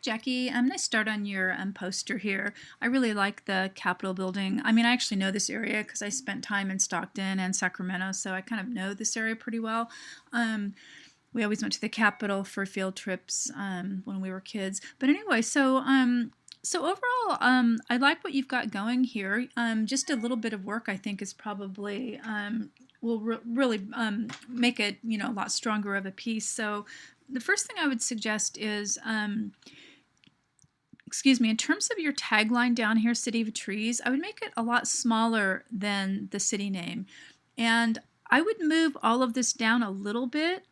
Jackie, I'm going to start on your poster here. I really like the Capitol building. I mean, I actually know this area because I spent time in Stockton and Sacramento, so I kind of know this area pretty well. Um, we always went to the Capitol for field trips when we were kids. But anyway, so overall, I like what you've got going here. Just a little bit of work, I think, is probably will really make it, a lot stronger of a piece. So the first thing I would suggest is excuse me, in terms of your tagline down here, City of Trees, I would make it a lot smaller than the city name. And I would move all of this down a little bit,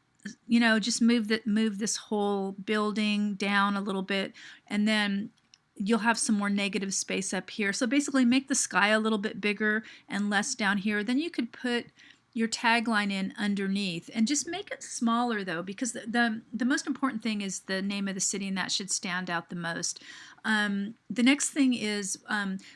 just move this whole building down a little bit, and then you'll have some more negative space up here. So basically make the sky a little bit bigger and less down here. Then you could put your tagline in underneath and just make it smaller though, because the most important thing is the name of the city, and that should stand out the most. The next thing is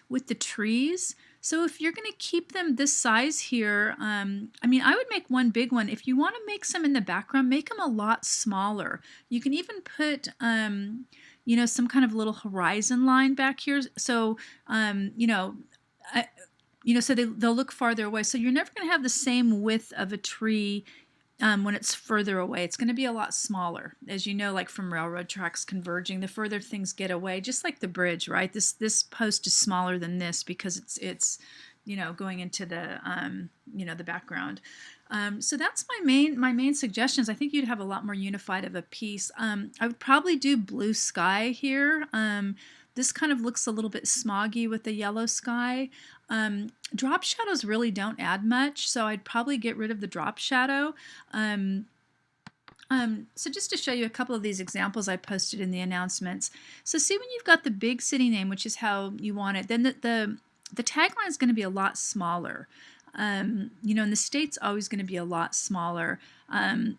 with the trees. So if you're going to keep them this size here, I mean, I would make one big one. If you want to make some in the background, make them a lot smaller. You can even put some kind of little horizon line back here. So, so they'll look farther away. So you're never going to have the same width of a tree when it's further away. It's going to be a lot smaller. As you know, like from railroad tracks converging, the further things get away, just like the bridge, right? This post is smaller than this because it's going into the the background. So that's my main suggestions. I think you'd have a lot more unified of a piece. I would probably do blue sky here. This kind of looks a little bit smoggy with the yellow sky. Drop shadows really don't add much, so I'd probably get rid of the drop shadow. So just to show you a couple of these examples I posted in the announcements. So see, when you've got the big city name, which is how you want it, then the tagline is going to be a lot smaller. And the state's always going to be a lot smaller.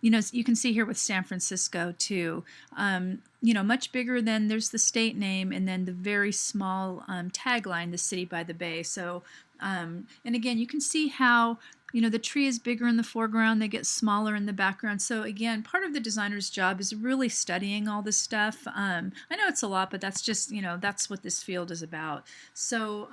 You can see here with San Francisco too. Much bigger than there's the state name, and then the very small tagline, the city by the bay. So, and again, you can see how the tree is bigger in the foreground, they get smaller in the background. So again, part of the designer's job is really studying all this stuff. I know it's a lot, but that's just, that's what this field is about. So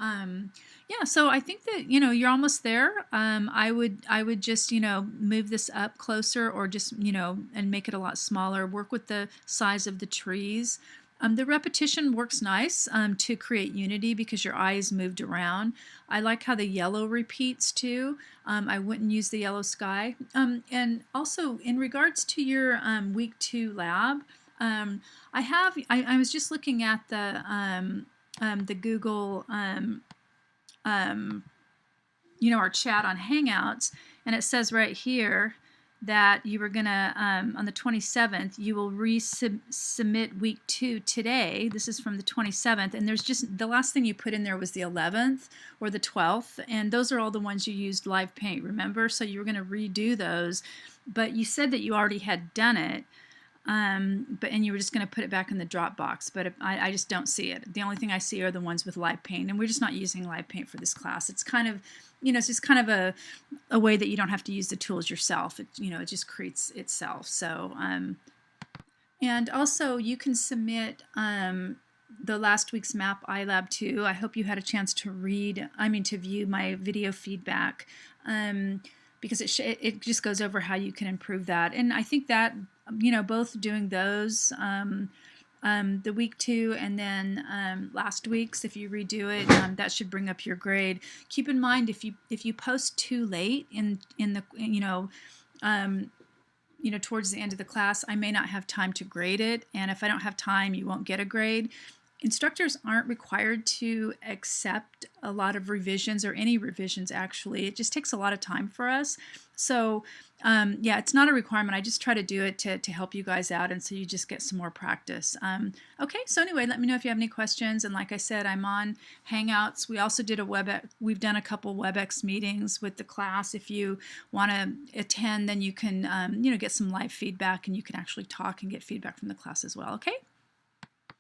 yeah, so I think that, you're almost there. I would just, move this up closer, or just, and make it a lot smaller, work with the size of the trees. The repetition works nice to create unity because your eye is moved around. I like how the yellow repeats too. I wouldn't use the yellow sky. And also in regards to your week 2 lab, I was just looking at the Google, our chat on Hangouts, and it says right here that you were gonna, on the 27th, you will resubmit week 2 today. This is from the 27th, and there's just, the last thing you put in there was the 11th or the 12th, and those are all the ones you used live paint, remember? So you were gonna redo those, but you said that you already had done it, and you were just going to put it back in the Dropbox, but I just don't see it. The only thing I see are the ones with live paint, and we're just not using live paint for this class. It's kind of, it's just kind of a way that you don't have to use the tools yourself. It just creates itself. So, and also you can submit the last week's map iLab too. I hope you had a chance to view my video feedback, because it just goes over how you can improve that. And I think that, both doing those, the week 2 and then last week's, if you redo it, that should bring up your grade. Keep in mind, if you post too late in the towards the end of the class, I may not have time to grade it, and if I don't have time, you won't get a grade. Instructors aren't required to accept a lot of revisions, or any revisions actually. It just takes a lot of time for us. So yeah, it's not a requirement. I just try to do it to help you guys out, and so you just get some more practice. Okay, so anyway, let me know if you have any questions. And like I said, I'm on Hangouts. We also did we've done a couple WebEx meetings with the class. If you want to attend, then you can get some live feedback, and you can actually talk and get feedback from the class as well. Okay.